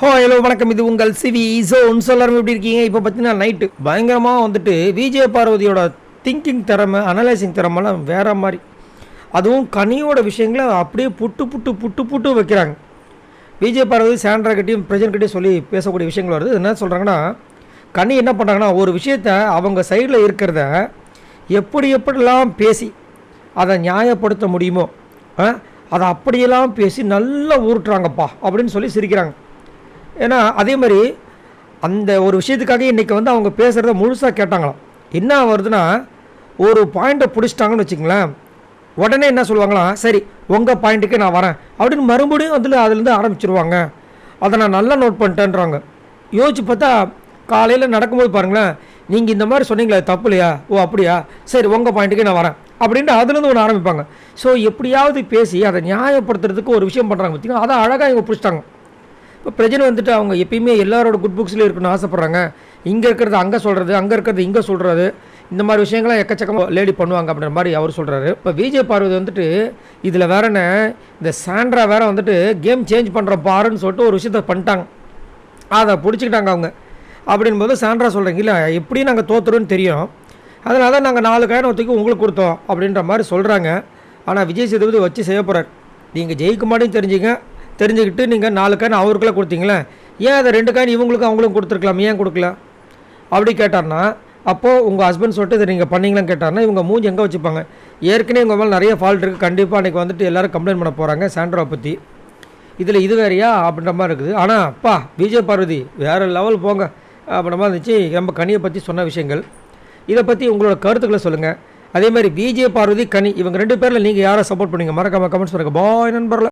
Hello வணக்கம். இது உங்கள் சிவி ஸோன். எல்லாரும் எப்படி இருக்கீங்க? இப்போ பார்த்தீங்கன்னா நைட்டு பயங்கரமாக வந்துட்டு விஜய பார்வதியோட திங்கிங் திறமை, அனலைசிங் திறமெல்லாம் வேறு மாதிரி. அதுவும் கனியோட விஷயங்களை அப்படியே புட்டு வைக்கிறாங்க. விஜய பார்வதி சாண்ட்ரா கிட்டையும் பிரஜன் கிட்டையும் சொல்லி பேசக்கூடிய விஷயங்கள் வருது. என்ன சொல்கிறாங்கன்னா, கனி என்ன பண்ணுறாங்கன்னா, ஒரு விஷயத்த அவங்க சைடில் இருக்கிறத எப்படிலாம் பேசி அதை நியாயப்படுத்த முடியுமோ அதை அப்படியெல்லாம் பேசி நல்லா ஊருட்டுறாங்கப்பா அப்படின்னு சொல்லி சிரிக்கிறாங்க. ஏன்னா அதே மாதிரி அந்த ஒரு விஷயத்துக்காக இன்றைக்கி வந்து அவங்க பேசுகிறத முழுசாக கேட்டாங்களாம். என்ன வருதுன்னா, ஒரு பாயிண்ட்டை பிடிச்சிட்டாங்கன்னு வச்சுங்களேன், உடனே என்ன சொல்லுவாங்களாம், சரி உங்கள் பாயிண்ட்டுக்கு நான் வரேன் அப்படின்னு மறுபடியும் அதுலேருந்து ஆரம்பிச்சிருவாங்க. அதை நான் நல்லா நோட் பண்ணிட்டேன்றாங்க. யோசிச்சு பார்த்தா காலையில் நடக்கும்போது பாருங்களேன், நீங்கள் இந்த மாதிரி சொன்னீங்களே தப்பு இல்லையா, ஓ அப்படியா, சரி உங்கள் பாயிண்ட்டுக்கு நான் வரேன் அப்படின்ட்டு அதுலேருந்து ஒன்று ஆரம்பிப்பாங்க. ஸோ எப்படியாவது பேசி அதை நியாயப்படுத்துறதுக்கு ஒரு விஷயம் பண்ணுறாங்க பார்த்தீங்கன்னா, அதை அழகாக இவங்க பிடிச்சிட்டாங்க. இப்போ பிரஜனை வந்துட்டு அவங்க எப்பயுமே எல்லாரோட குட் புக்ஸ்லேயும் இருக்கணும்னு ஆசைப்பட்றாங்க. இங்கே இருக்கிறது அங்கே சொல்கிறது, அங்கே இருக்கிறது இங்கே சொல்கிறது, இந்த மாதிரி விஷயங்கள்லாம் எக்கச்சக்கமாக லேடி பண்ணுவாங்க அப்படின்ற மாதிரி அவர் சொல்கிறாரு. இப்போ விஜய் பார்வதி வந்துட்டு இதில் வேறன இந்த சாண்ட்ரா வேறு வந்துட்டு கேம் சேஞ்ச் பண்ணுற பாருன்னு சொல்லிட்டு ஒரு விஷயத்த பண்ணிட்டாங்க. அதை பிடிச்சிக்கிட்டாங்க அவங்க. அப்படின்போது சாண்ட்ரா சொல்கிறீங்க, இல்லை எப்படியும் நாங்கள் தோற்றுறோன்னு தெரியும், அதனால தான் நாங்கள் 4 காயின் ஒருத்தருக்கு உங்களுக்கு கொடுத்தோம் அப்படின்ற மாதிரி சொல்கிறாங்க. ஆனால் விஜய் சேதுபதி வச்சு செய்ய போகிறார். நீங்கள் ஜெயிக்க மாட்டேன்னு தெரிஞ்சுக்கிட்டு நீங்கள் 4 காயின் அவருக்குள்ளே கொடுத்தீங்களே, ஏன் அதை 2 காயின் இவங்களுக்கும் அவங்களும் கொடுத்துருக்கலாம், ஏன் கொடுக்கல அப்படி கேட்டார்னா, அப்போது உங்கள் ஹஸ்பண்ட் சொல்லிட்டு இதை நீங்கள் பண்ணிங்களான்னு கேட்டார்னா இவங்க மூஞ்சி எங்கே வச்சுப்பாங்க? ஏற்கனவே உங்கள் மேலே நிறைய ஃபால்ட் இருக்குது, கண்டிப்பாக அன்றைக்கி வந்துட்டு எல்லோரும் கம்ப்ளைண்ட் பண்ண போகிறாங்க சாண்ட்ராவை பற்றி. இதில் இது வேறையா அப்படின்ற மாதிரி இருக்குது. ஆனால் அப்பா விஜய் பார்வதி வேறு லெவல் போங்க அப்படின்ற மாதிரி இருந்துச்சு. நம்ம கனியை பற்றி சொன்ன விஷயங்கள். இதை பற்றி உங்களோட கருத்துக்களை சொல்லுங்கள். அதேமாதிரி விஜய் பார்வதி, கனி இவங்க 2 பேரில் நீங்கள் யாரை சப்போர்ட் பண்ணுவீங்க? மறக்காமல் கமெண்ட்ஸ் பண்ணுங்கள். பாய் நண்பர்களே.